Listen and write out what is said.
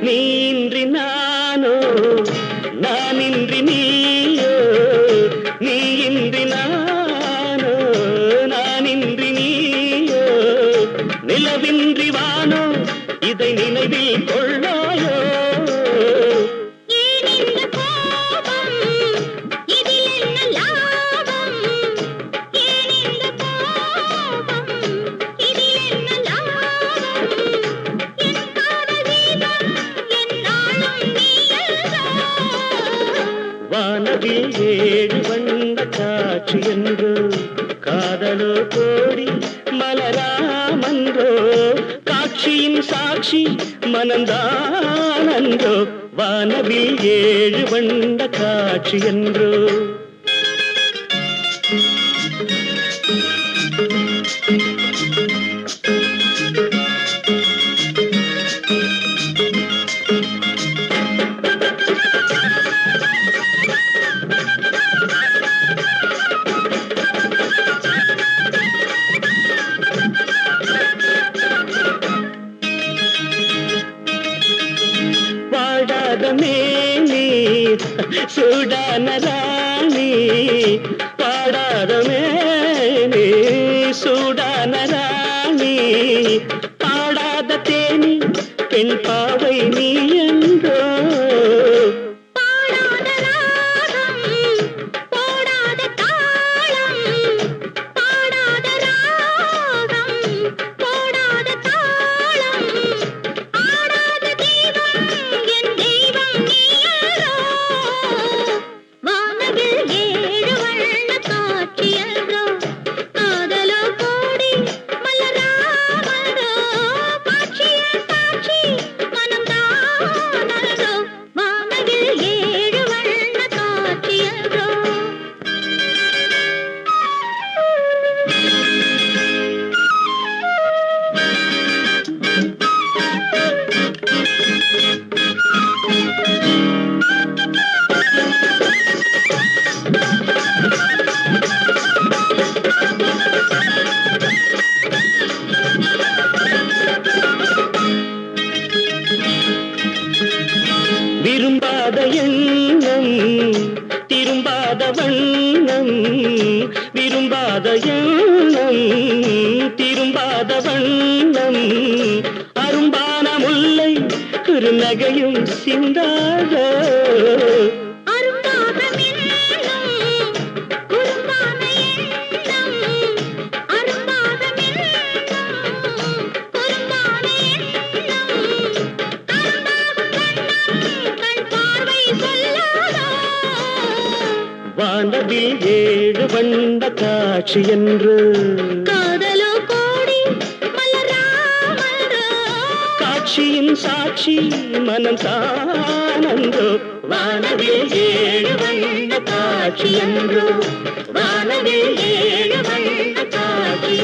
நீன்றி நானோ நானின்றி நீயோ நீயின்றி நானோ நானின்றி நீயோ நிலவின்றி வானோ இதை நினைவில் கொள்ளாயோ வானவில் ஏழு வண்ண காட்சி என்றோ காதலோ கோடி மலராமன்றோ காட்சியின் சாட்சி மனந்தான் அன்றோ வானவில் ஏழு வண்ண காட்சி என்றோ மேனி சூடான ராணி பாடாத மேனி சூடான ராணி பாடாத தேனி பெண் பாவை நீ என்றோ விரும்பாத எண்ணம் திரும்பாத வண்ணம் விரும்பாத எண்ணம் திரும்பாத வண்ணம் அரும்பான முல்லை ஒரு நகையும் சிந்தாத வானவில் ஏழு வண்ண காட்சி என்று காதலோ கோடி மலராமன்றோ காட்சியின் சாட்சி மனம் தானன்றோ வானவில் ஏழு வண்ண காட்சி என்றோ வானவில் ஏழு வண்ண காட்சி